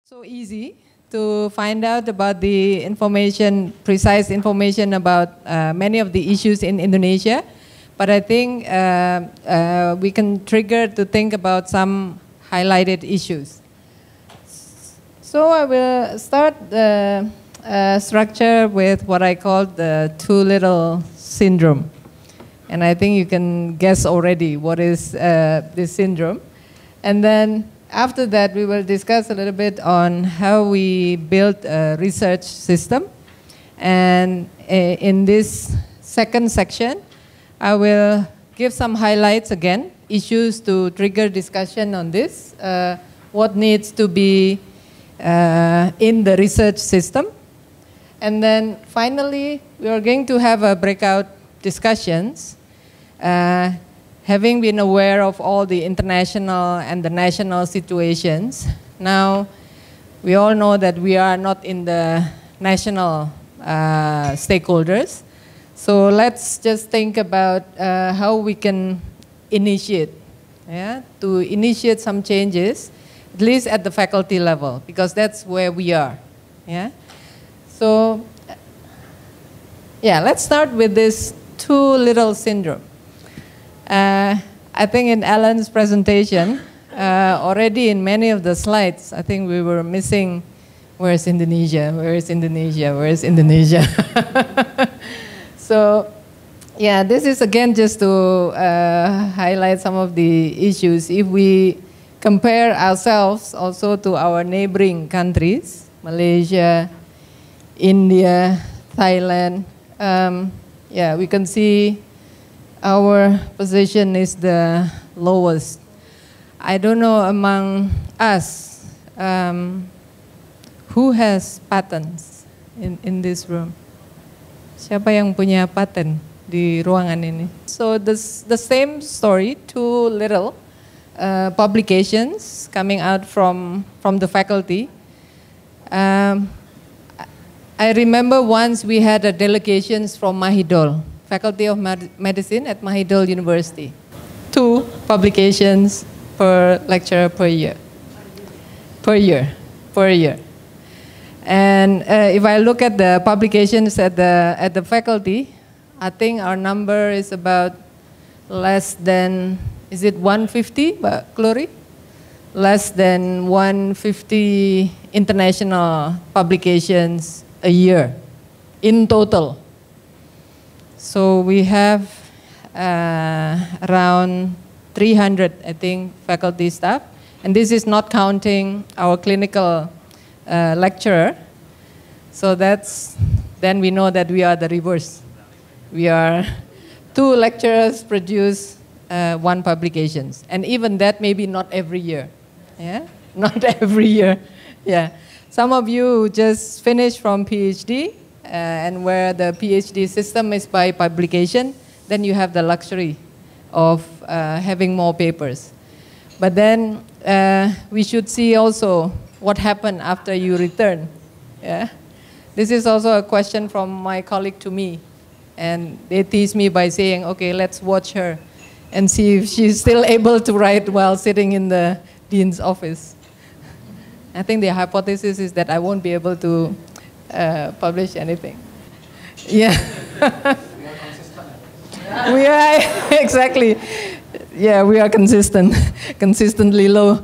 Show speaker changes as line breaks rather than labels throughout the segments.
So easy to find out about the information, precise information about many of the issues in Indonesia. But I think we can trigger to think about some highlighted issues. So I will start the structure with what I call the too little syndrome. And I think you can guess already what is this syndrome. And then after that, we will discuss a little bit on how we build a research system. And in this second section, I will give some highlights again, issues to trigger discussion on this, what needs to be in the research system. And then finally, we are going to have a breakout discussions, having been aware of all the international and the national situations. Now, we all know that we are not in the national stakeholders. So let's just think about how we can initiate, to initiate some changes, at least at the faculty level, because that's where we are. So, let's start with this too little syndrome. I think in Alan's presentation, already in many of the slides, I think we were missing, where's Indonesia, where's Indonesia, where's Indonesia? So, this is again just to highlight some of the issues. If we compare ourselves also to our neighboring countries, Malaysia, India, Thailand, we can see our position is the lowest. I don't know among us who has patents in this room. Siapa yang punya patent di ruangan ini? So the same story, too little publications coming out from the faculty. I remember once we had a delegations from Mahidol, Faculty of Medicine at Mahidol University. 2 publications per lecturer per year. And if I look at the publications at the faculty, I think our number is about less than, is it 150, Glory? Less than 150 international publications a year in total. So we have around 300, I think, faculty staff. And this is not counting our clinical lecturer. So then we know that we are the reverse. We are 2 lecturers produce 1 publications. And even that maybe not every year. Not every year. Some of you just finished from PhD, and where the PhD system is by publication, then you have the luxury of having more papers. But then we should see also what happened after you return. This is also a question from my colleague to me. And they tease me by saying, okay, let's watch her and see if she's still able to write while sitting in the dean's office. I think the hypothesis is that I won't be able to publish anything. We are exactly. We are consistent, consistently low.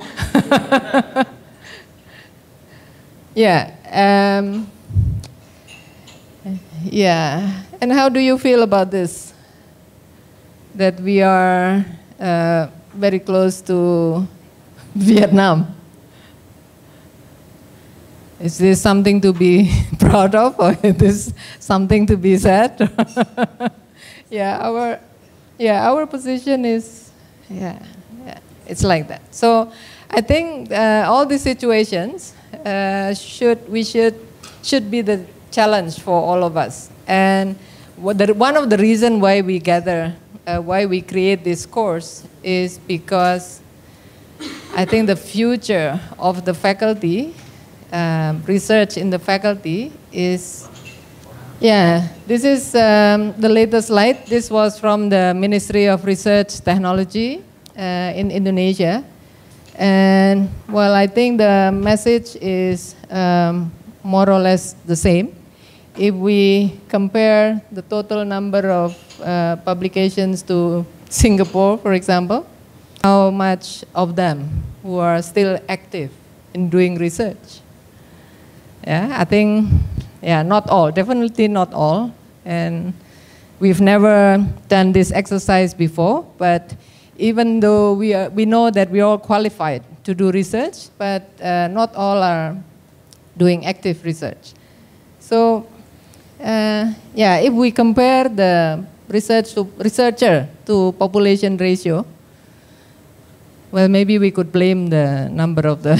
And how do you feel about this? That we are very close to Vietnam. Is this something to be proud of, or is this something to be sad? Our position is, it's like that. So I think all these situations should be the challenge for all of us. And one of the reasons why we gather, why we create this course is because I think the future of the faculty, research in the faculty is, this is the latest slide. This was from the Ministry of Research Technology in Indonesia. And Well, I think the message is more or less the same. If we compare the total number of publications to Singapore, for example, how much of them who are still active in doing research? Yeah, I think, yeah, not all, definitely not all. And we've never done this exercise before, but even though we know that we are all qualified to do research, but not all are doing active research. So, yeah, if we compare the researcher to population ratio, well, maybe we could blame the number of the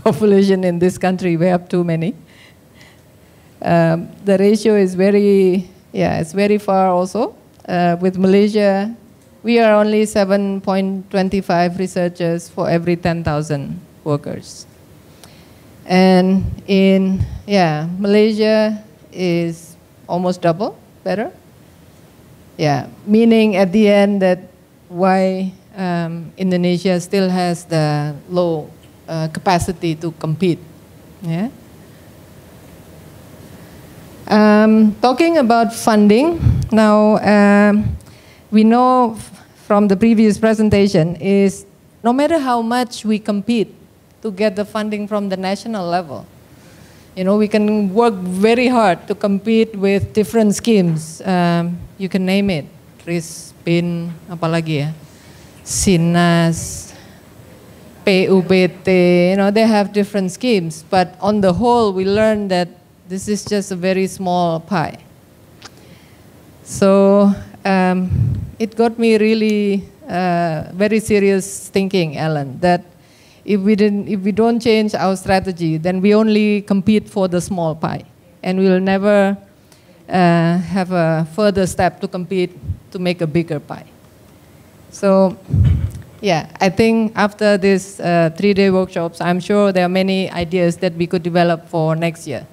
population in this country. We have too many. The ratio is very, yeah, it's very far also. With Malaysia, we are only 7.25 researchers for every 10,000 workers. And in, yeah, Malaysia is almost double, better. Yeah, meaning at the end that why Indonesia still has the low capacity to compete. Yeah. Talking about funding, now we know from the previous presentation is no matter how much we compete to get the funding from the national level, you know, we can work very hard to compete with different schemes. You can name it, RISPIN, apalagi ya, SINAS, PUBT, you know, they have different schemes. But on the whole, we learned that this is just a very small pie. So it got me really very serious thinking, Alan, that if we don't change our strategy, then we only compete for the small pie, and we will never have a further step to compete to make a bigger pie. So, yeah, I think after this 3-day workshops, I'm sure there are many ideas that we could develop for next year.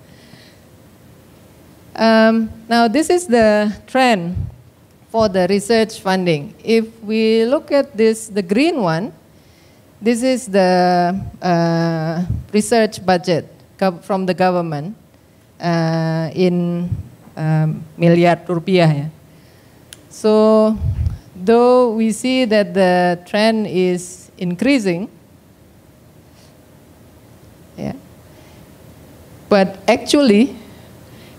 Now, this is the trend for the research funding. If we look at this, the green one, this is the research budget from the government in miliar rupiah. Ya. So, though we see that the trend is increasing, yeah, but actually,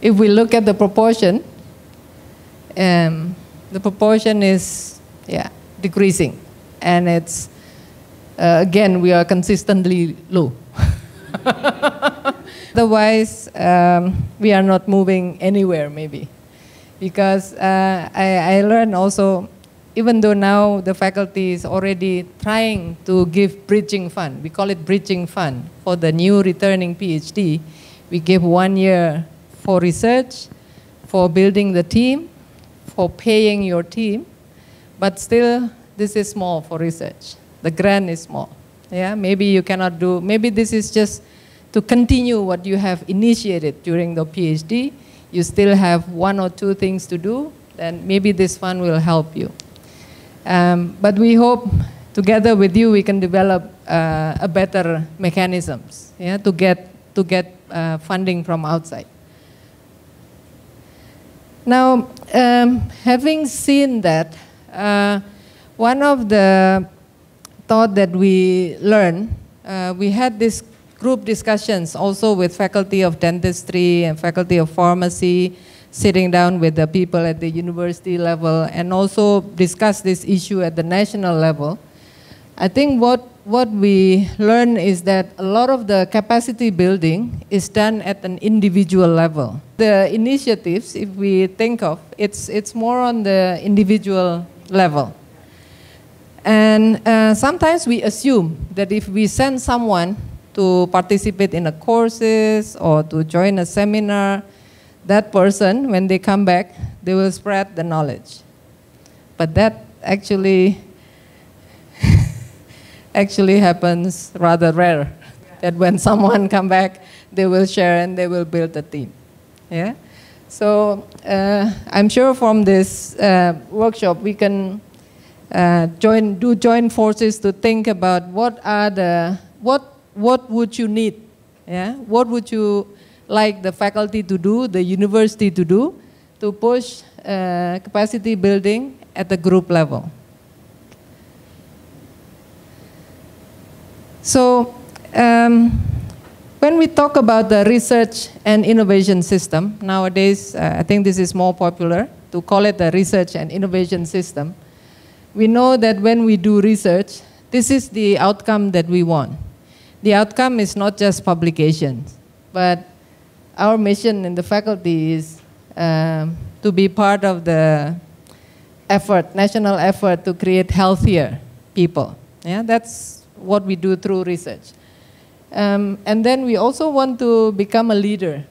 if we look at the proportion is, yeah, decreasing, and it's again, we are consistently low. Otherwise, we are not moving anywhere, maybe. Because I learned also, even though now the faculty is already trying to give bridging fund, we call it bridging fund, for the new returning PhD, we give 1 year for research, for building the team, for paying your team, but still this is small for research. The grant is small. Yeah, maybe you cannot do, maybe this is just to continue what you have initiated during the PhD. You still have 1 or 2 things to do, then maybe this fund will help you. But we hope together with you we can develop a better mechanisms, yeah, to get funding from outside. Now, having seen that, one of the thought that we learned, we had this group discussions also with faculty of dentistry and faculty of pharmacy, sitting down with the people at the university level, and also discuss this issue at the national level. I think what we learn is that a lot of the capacity building is done at an individual level. The initiatives, if we think of, it's more on the individual level. And sometimes we assume that if we send someone to participate in a courses or to join a seminar, that person, when they come back, they will spread the knowledge. But that actually happens rather rare, that when someone come back, they will share and they will build a team. Yeah? So I'm sure from this workshop we can join forces to think about what what would you need? Yeah? What would you like the faculty to do, the university to do, to push capacity building at the group level? So, when we talk about the research and innovation system, nowadays, I think this is more popular to call it the research and innovation system. We know that when we do research, this is the outcome that we want. The outcome is not just publications, but our mission in the faculty is to be part of the effort, national effort to create healthier people. Yeah, that's what we do through research. And then we also want to become a leader.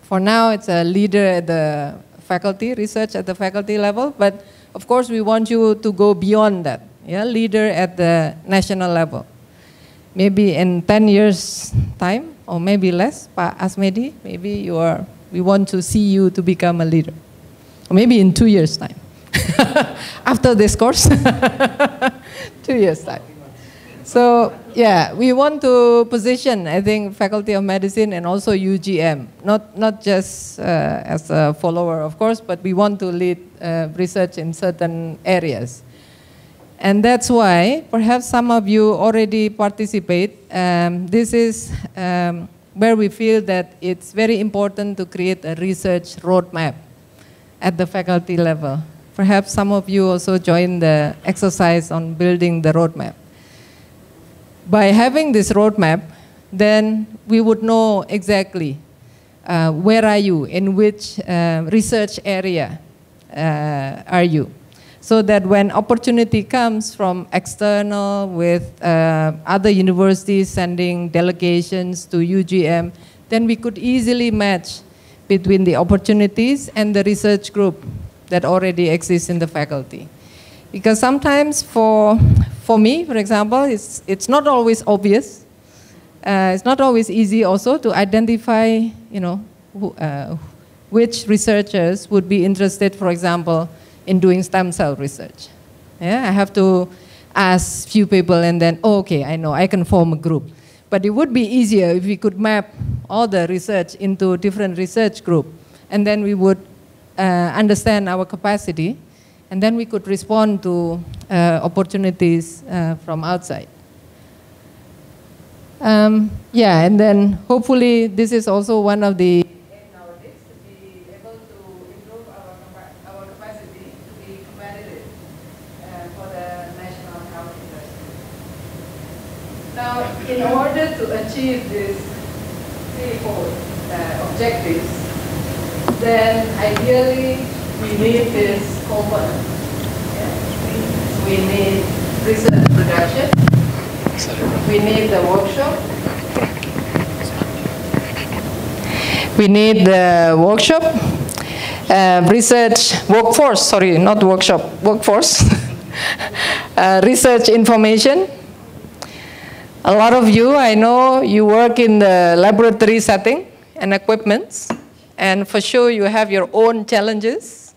For now, it's a leader at the faculty, research at the faculty level, but of course we want you to go beyond that, yeah? Leader at the national level. Maybe in 10 years' time, or maybe less, Pak Asmedi, maybe we want to see you to become a leader. Or maybe in 2 years' time. After this course, 2 years' time. So, yeah, we want to position, I think, Faculty of Medicine and also UGM, not just as a follower, of course, but we want to lead research in certain areas. And that's why, perhaps some of you already participate. This is where we feel that it's very important to create a research roadmap at the faculty level. Perhaps some of you also join the exercise on building the roadmap. By having this roadmap, then we would know exactly where are you, in which research area are you. So that when opportunity comes from external with other universities sending delegations to UGM, then we could easily match between the opportunities and the research group that already exists in the faculty. Because sometimes for me, for example, it's not always obvious. It's not always easy also to identify, which researchers would be interested, for example, in doing stem cell research. Yeah, I have to ask few people and then, oh, okay, I know, I can form a group. But it would be easier if we could map all the research into different research groups, and then we would understand our capacity, and then we could respond to opportunities from outside. Yeah, and then hopefully this is also one of the aim nowadays, to be able to improve our capacity to be competitive for the national health industry. Now, in order to achieve these threefold objectives, then ideally we need this component. Yeah? We need research production. We need the workshop. We need the workshop, research workforce, sorry, not workshop, workforce. Research information. A lot of you, I know, you work in the laboratory setting and equipments, and for sure you have your own challenges.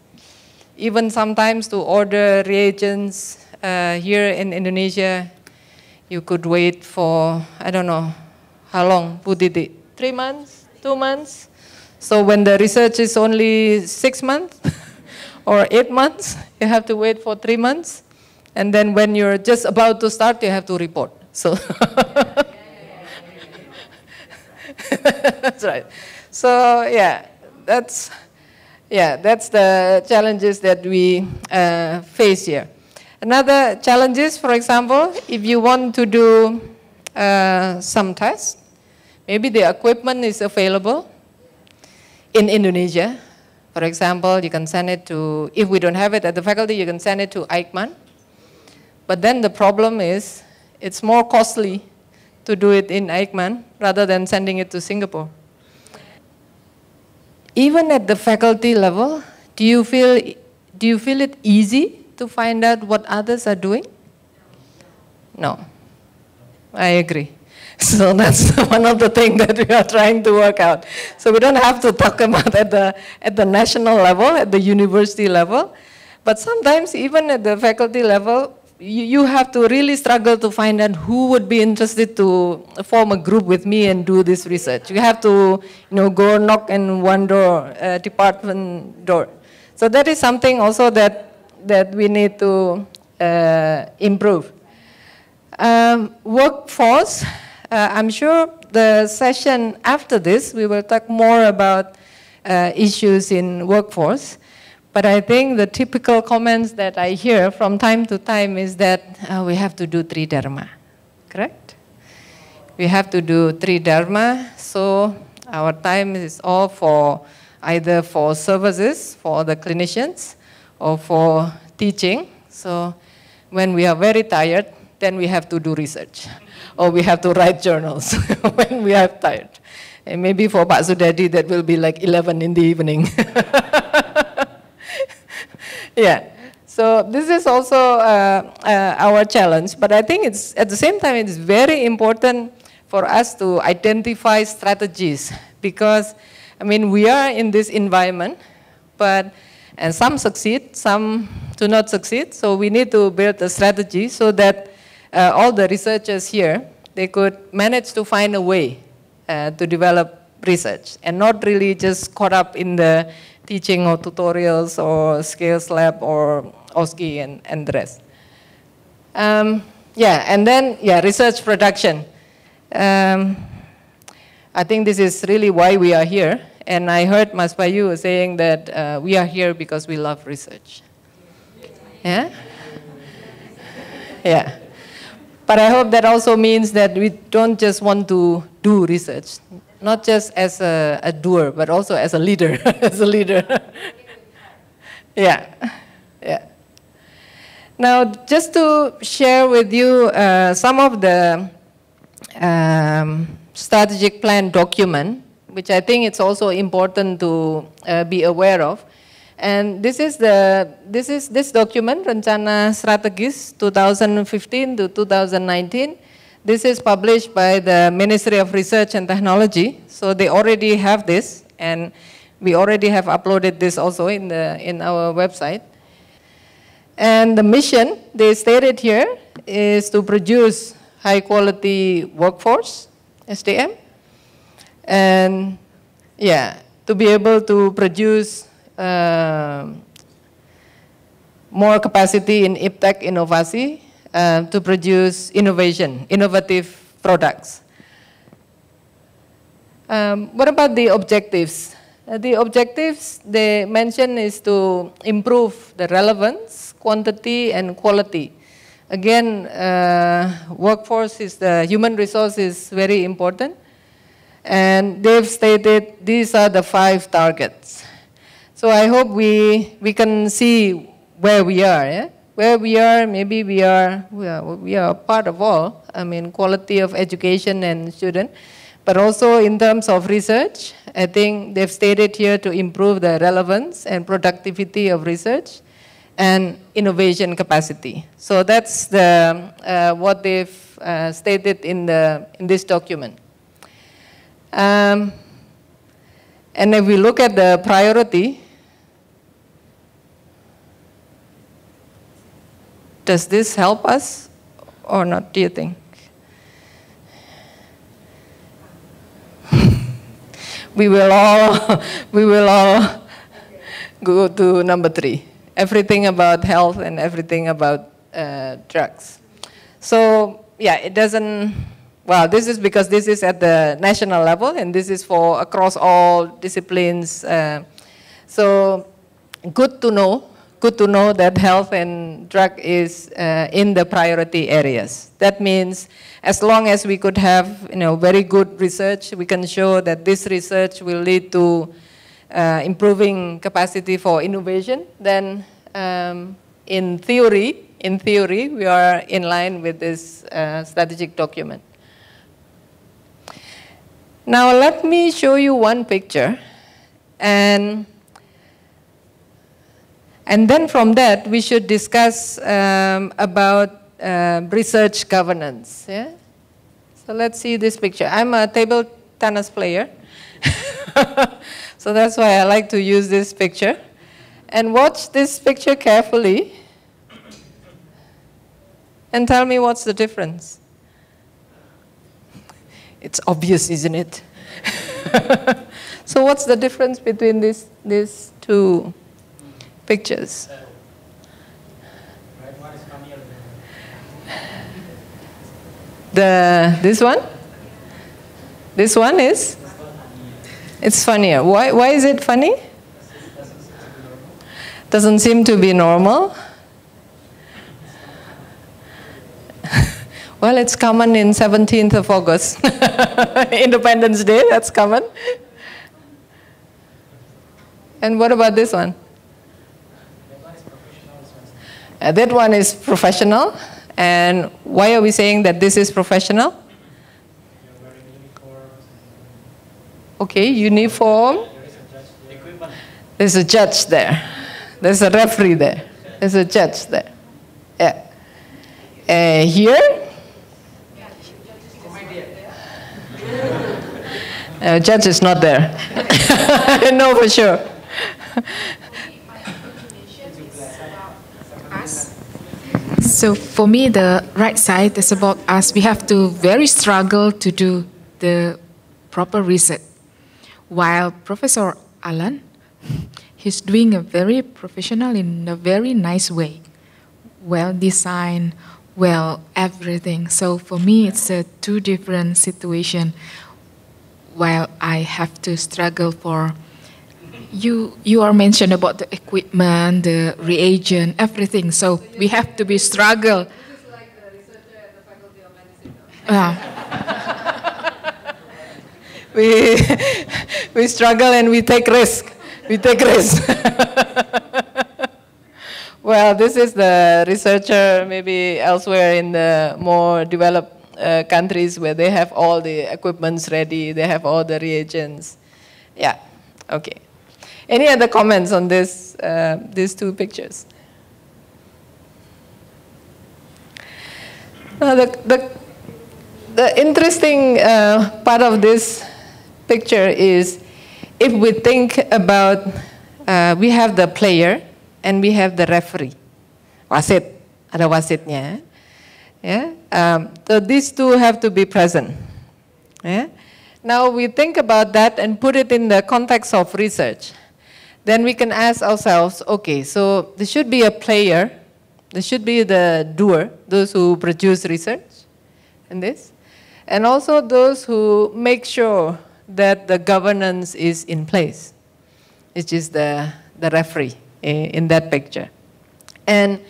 Even sometimes to order reagents here in Indonesia, you could wait for, I don't know, how long, Bu Didi? 3 months, 2 months? So when the research is only 6 months or 8 months, you have to wait for 3 months. And then when you're just about to start, you have to report. So that's right. So yeah, that's the challenges that we face here. Another challenges, for example, if you want to do some tests, maybe the equipment is available in Indonesia. For example, you can send it to, if we don't have it at the faculty, you can send it to Aikman. But then the problem is, it's more costly to do it in Aikman rather than sending it to Singapore. Even at the faculty level, do you feel it easy to find out what others are doing? No, I agree. So that's one of the things that we are trying to work out. So we don't have to talk about at the national level, at the university level, but sometimes even at the faculty level, you have to really struggle to find out who would be interested to form a group with me and do this research. You have to, go knock on one door, department door. So that is something also that we need to improve. Workforce, I'm sure the session after this, we will talk more about issues in workforce. But I think the typical comments that I hear from time to time is that we have to do 3 Dharma, correct? We have to do 3 Dharma, so our time is all for either for services, for the clinicians, or for teaching. So when we are very tired, then we have to do research, or we have to write journals when we are tired. And maybe for Pak Sudadi, that will be like 11 in the evening. Yeah, so this is also our challenge, but I think it's, at the same time, it's very important for us to identify strategies, because, I mean, we are in this environment, and some succeed, some do not succeed, so we need to build a strategy so that all the researchers here, they could manage to find a way to develop research, and not really just caught up in the teaching or tutorials or skills lab or OSCE and the rest. Yeah, and then, research production. I think this is really why we are here. And I heard Mas Bayu saying that we are here because we love research. Yeah? Yeah. But I hope that also means that we don't just want to do research, not just as a doer, but also as a leader, as a leader. Yeah, yeah. Now, just to share with you some of the strategic plan document, which I think it's also important to be aware of. And this is this document, Rencana Strategis 2015 to 2019. This is published by the Ministry of Research and Technology. So they already have this, and we already have uploaded this also in our website. And the mission, they stated here, is to produce high quality workforce, SDM, and to be able to produce more capacity in IPTEC Innovasi, to produce innovative products. What about the objectives? The objectives they mention is to improve the relevance, quantity, and quality. Again, workforce is the human resource is very important. And they've stated these are the 5 targets. So I hope we can see where we are. Yeah? Where we are, maybe we are part of all. I mean, quality of education and student, but also in terms of research, I think they've stated here to improve the relevance and productivity of research and innovation capacity. So that's the what they've stated in this document. And if we look at the priority, does this help us or not, do you think? we will all go to number 3. Everything about health and everything about drugs. So yeah, it doesn't, well, this is because this is at the national level and this is for across all disciplines. So good to know that health and drug is in the priority areas. That means as long as we could have very good research, we can show that this research will lead to improving capacity for innovation, then in theory, we are in line with this strategic document. Now let me show you one picture, and then from that we should discuss about research governance. Yeah? So let's see this picture. I'm a table tennis player, so that's why I like to use this picture. And watch this picture carefully. and tell me what's the difference. It's obvious, isn't it? So what's the difference between these two pictures? This one? This one is? It's funnier. Why is it funny? Doesn't seem to be normal. Well, it's common in 17th of August. Independence Day, that's common. And what about this one? That one is professional. And why are we saying that this is professional? Okay, uniform. There's a judge there. There's a referee there. There's a judge there. Yeah. Here? Judge is not there. No, for sure.
So for me, the right side is about us. We have to very struggle to do the proper research. While Professor Alan, he's doing a very professional in a very nice way. Well designed, well everything. So for me, it's a two different situation. While I have to struggle for, you are mentioned about the equipment, the reagent, everything. So we have to be struggle.
This is like the researcher at the Faculty of Medicine. We struggle and we take risk. We take risk. Well, this is the researcher maybe elsewhere in the more developed countries where they have all the equipments ready, they have all the reagents. Yeah, okay. Any other comments on this, these two pictures? Now, the interesting part of this picture is if we think about, we have the player and we have the referee. Wasit, ada wasitnya. Yeah? So these two have to be present. Yeah? Now we think about that and put it in the context of research. Then we can ask ourselves, okay, so there should be a player, there should be the doer, those who produce research in this, and also those who make sure that the governance is in place, which is the referee in that picture. And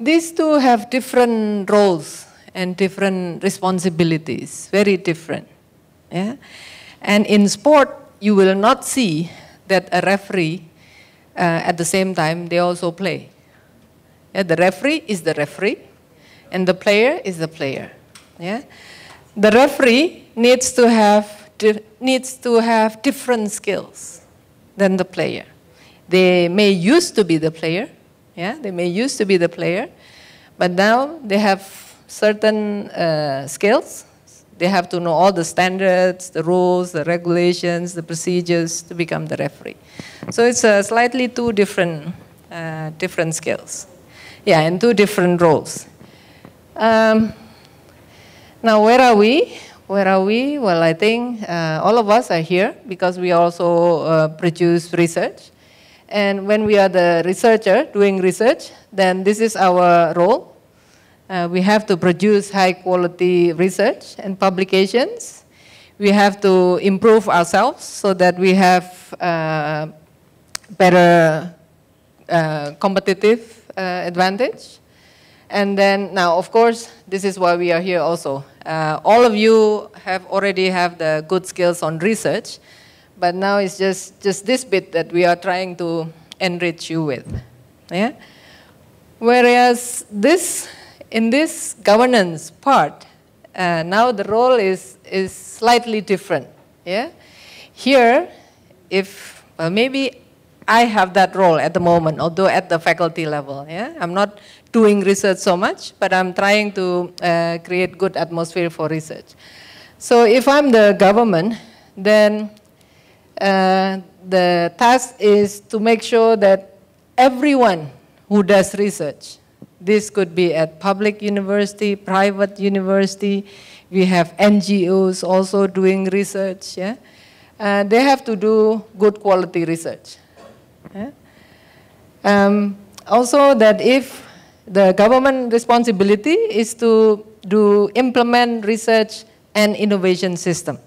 these two have different roles and different responsibilities, very different. Yeah? And in sport, you will not see that a referee, at the same time, they also play. Yeah? The referee is the referee, and the player is the player. Yeah? The referee needs to have different skills than the player. They may used to be the player, yeah, they may used to be the player, but now they have certain skills. They have to know all the standards, the rules, the regulations, the procedures to become the referee. So it's slightly two different skills, yeah, and two different roles. Now, where are we? Where are we? Well, I think all of us are here because we also produce research. And when we are the researcher doing research, then this is our role. We have to produce high quality research and publications. We have to improve ourselves so that we have better competitive advantage. And then now, of course, this is why we are here also. All of you already have the good skills on research, but now it's just this bit that we are trying to enrich you with. Yeah? Whereas in this governance part, now the role is slightly different. Yeah? Here, maybe I have that role at the moment, although at the faculty level. Yeah? I'm not doing research so much, but I'm trying to create good atmosphere for research. So if I'm the government, then the task is to make sure that everyone who does research This could be at public university, private university. We have NGOs also doing research. Yeah? They have to do good quality research. Yeah? Also that if the government responsibility is to implement research and innovation system.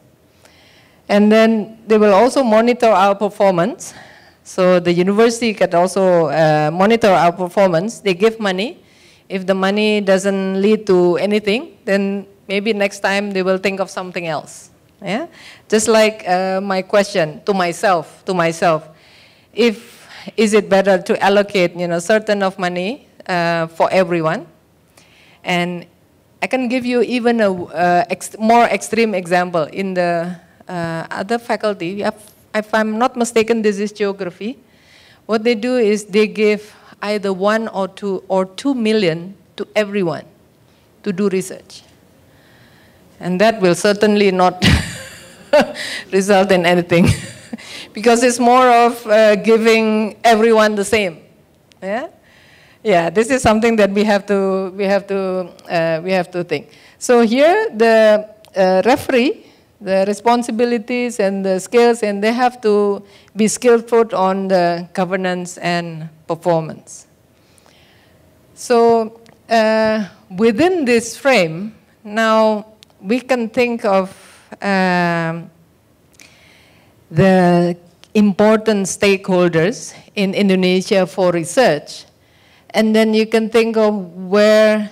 And then they will also monitor our performance. So the university can also monitor our performance. They give money. If the money doesn't lead to anything, then maybe next time they will think of something else. Yeah? Just like my question to myself, is it better to allocate, certain of money for everyone? And I can give you even a more extreme example. In the other faculty, if I'm not mistaken, this is geography. What they do is they give either 1 or 2 million to everyone to do research. And that will certainly not result in anything. Because it's more of giving everyone the same. Yeah? Yeah, this is something that we have to think. So here the referee, the responsibilities and the skills, and they have to be skillful on the governance and performance. So within this frame, now we can think of the important stakeholders in Indonesia for research, and then you can think of where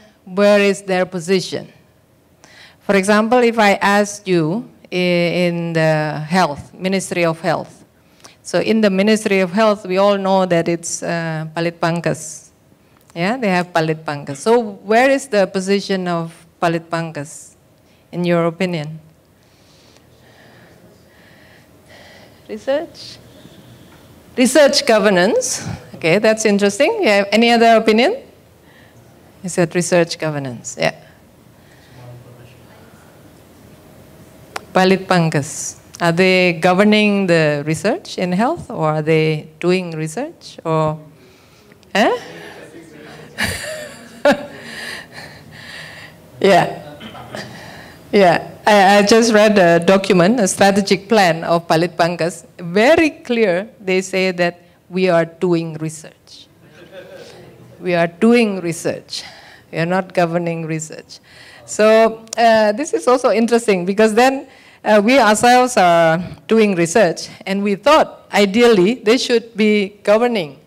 is their position. For example, if I asked you in the health, Ministry of Health. So in the Ministry of Health, we all know that it's Palit Pangkas. Yeah, they have Palit Pangkas. So where is the position of Palit Pangkas, in your opinion? Research? Research governance. Okay, that's interesting. You have any other opinion? Is that research governance? Yeah. Palit Pangkas. Are they governing the research in health, or are they doing research, or? Eh? Yeah. Yeah. I just read a document, a strategic plan of Palit Pangkas. Very clear, they say that we are doing research. We are doing research. We are not governing research. So this is also interesting, because then we ourselves are doing research, and we thought ideally they should be governing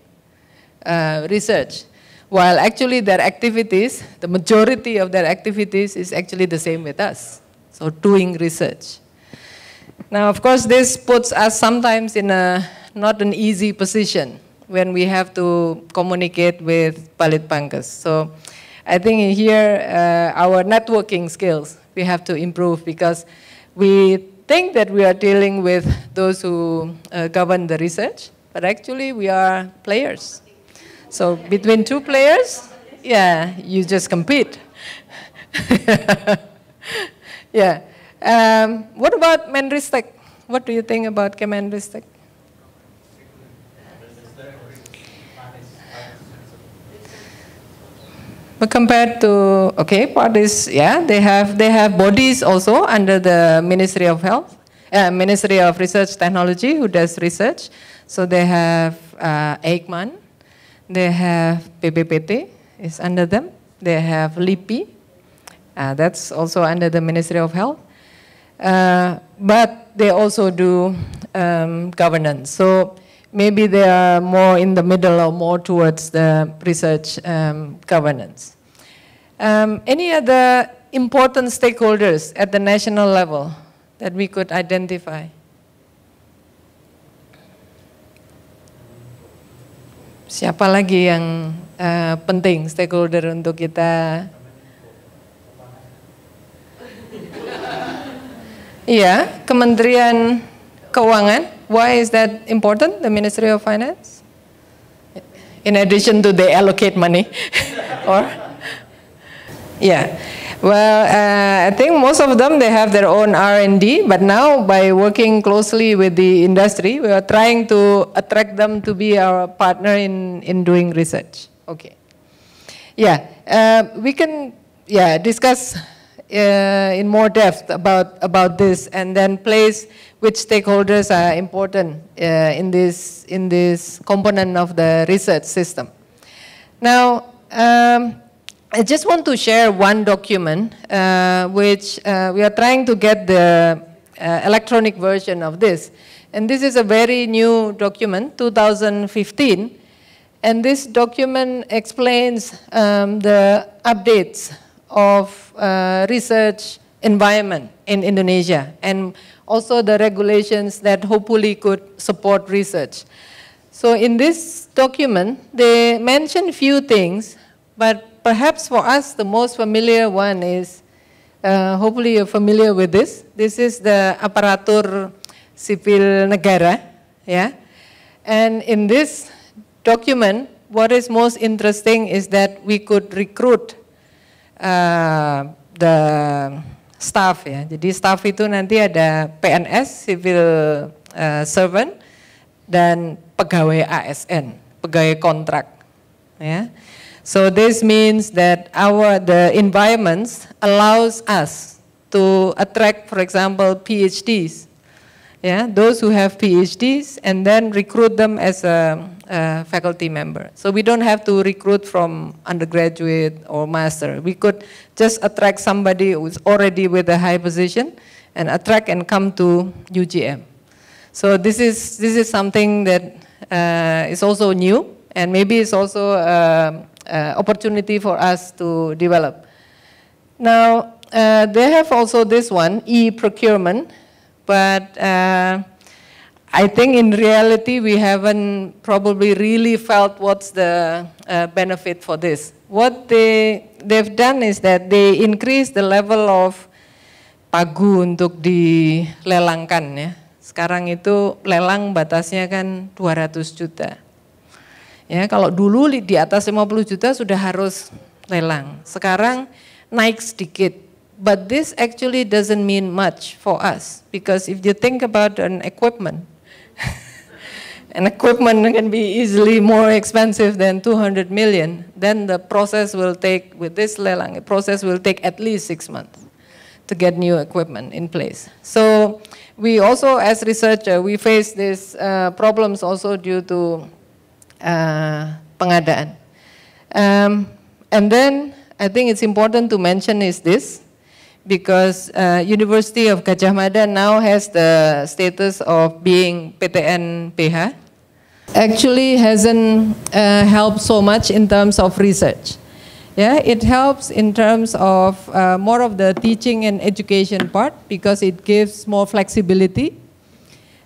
research, while actually their activities, the majority of their activities is actually the same with us. So doing research. Now, of course, this puts us sometimes in not an easy position when we have to communicate with Palit Pangkas. So I think here our networking skills we have to improve, because we think that we are dealing with those who govern the research, but actually we are players. So between two players, yeah, you just compete. Yeah. What about Menristek? What do you think about Kemenristek? But compared to, okay, parties, yeah, they have bodies also under the Ministry of Health, Ministry of Research Technology, who does research. So they have Eijkman, they have PPPT is under them, they have LIPI, that's also under the Ministry of Health. But they also do governance. So maybe they are more in the middle or more towards the research governance. Any other important stakeholders at the national level that we could identify? Siapa lagi yang penting stakeholder untuk kita? Iya, Kementerian Keuangan. Why is that important, the Ministry of Finance? In addition to they allocate money? Or? Yeah. Well, I think most of them, they have their own R&D, but now by working closely with the industry, we are trying to attract them to be our partner in doing research. Okay. we can discuss in more depth about this, and then place which stakeholders are important in this component of the research system. Now, I just want to share one document which we are trying to get the electronic version of this. And this is a very new document, 2015. And this document explains the updates of research environment in Indonesia, and also the regulations that hopefully could support research. So in this document, they mention few things, but perhaps for us, the most familiar one is, hopefully you're familiar with this. This is the Aparatur Sipil Negara, yeah? And in this document, what is most interesting is that we could recruit the staff, ya. Jadi staff itu nanti ada PNS, civil servant, dan pegawai ASN, pegawai kontrak, ya. So this means that the environments allows us to attract, for example, PhDs, yeah, those who have PhDs, and then recruit them as a faculty member. So we don't have to recruit from undergraduate or master. We could just attract somebody who's already with a high position and attract and come to UGM. So this is something that is also new, and maybe it's also opportunity for us to develop. Now, they have also this one, e-procurement, but I think in reality we haven't probably really felt what's the benefit for this. What they've done is that they increase the level of pagu untuk dilelangkan, ya. Sekarang itu lelang batasnya kan 200 juta. Ya, kalau dulu di atas 50 juta sudah harus lelang. Sekarang naik sedikit. But this actually doesn't mean much for us, because if you think about an equipment, an equipment can be easily more expensive than 200 million. Then the process will take, with this lelang, the process will take at least 6 months to get new equipment in place. So we also, as researcher, we face these problems also due to pengadaan. And then I think it's important to mention is this, because University of Gadjah Mada now has the status of being PTN PH. Actually hasn't helped so much in terms of research. Yeah, it helps in terms of more of the teaching and education part, because it gives more flexibility.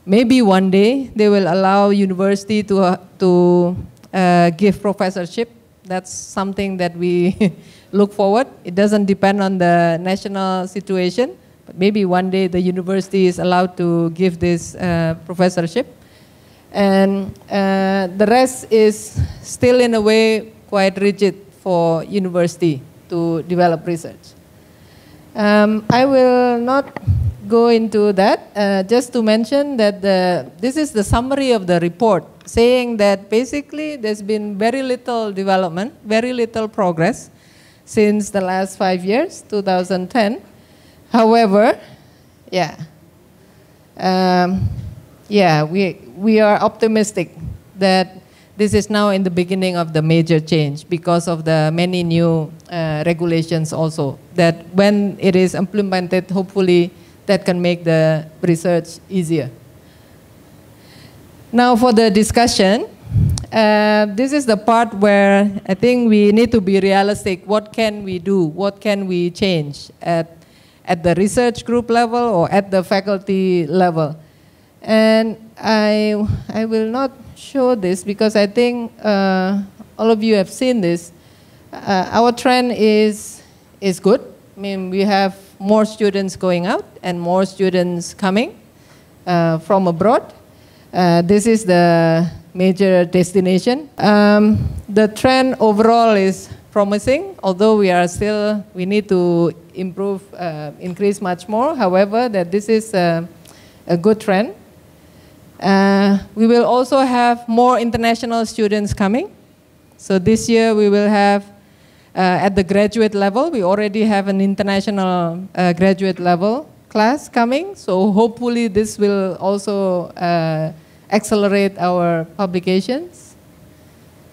Maybe one day they will allow university to give professorship. That's something that we look forward. It doesn't depend on the national situation, but maybe one day the university is allowed to give this professorship. And the rest is still in a way quite rigid for university to develop research. I will not go into that, just to mention that this is the summary of the report, saying that basically there's been very little development, very little progress since the last 5 years, 2010. However, we are optimistic that this is now in the beginning of the major change, because of the many new regulations also, that when it is implemented, hopefully that can make the research easier. Now for the discussion, this is the part where I think we need to be realistic. What can we do? What can we change at the research group level or at the faculty level? And I will not show this, because I think all of you have seen this. Our trend is good. I mean, we have more students going out and more students coming from abroad. This is the major destination. The trend overall is promising, although we need to improve, increase much more. However, that this is a good trend. We will also have more international students coming. So this year we will have at the graduate level. We already have an international graduate level class coming, so hopefully this will also accelerate our publications,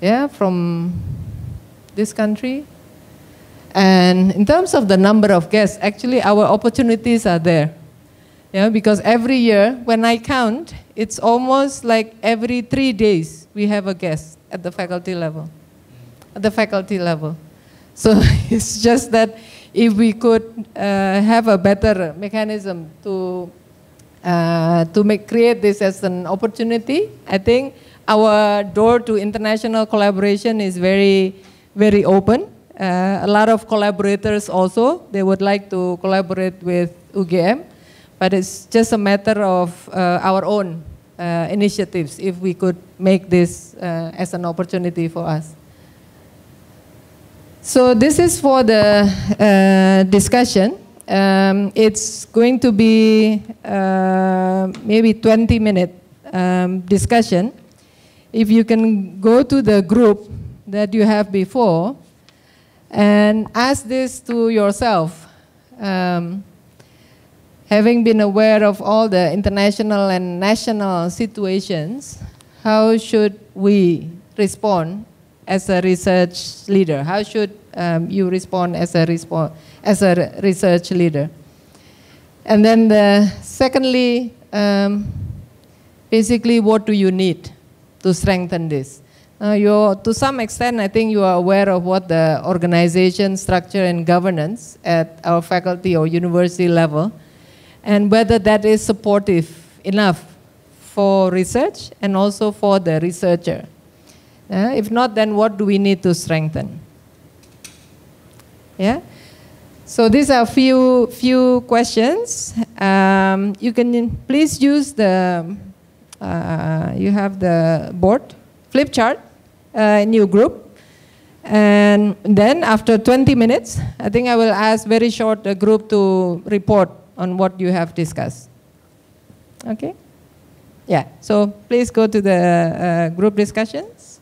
yeah, from this country. And in terms of the number of guests, actually our opportunities are there. Yeah, because every year, when I count, it's almost like every 3 days we have a guest at the faculty level. At the faculty level. So it's just that if we could have a better mechanism to create this as an opportunity, I think our door to international collaboration is very, very open. A lot of collaborators also, they would like to collaborate with UGM, but it's just a matter of our own initiatives if we could make this as an opportunity for us. So this is for the discussion. It's going to be maybe 20-minute discussion. If you can go to the group that you have before and ask this to yourself, having been aware of all the international and national situations, how should we respond as a research leader? How should you respond as a research leader? And then secondly, basically what do you need to strengthen this? To some extent, I think you are aware of what the organization structure and governance at our faculty or university level, and whether that is supportive enough for research and also for the researcher. If not, then what do we need to strengthen? Yeah. So these are few questions. You can please use the you have the board flip chart in your group, and then after 20 minutes, I think I will ask very short group to report on what you have discussed. Okay. Yeah. So please go to the group discussions.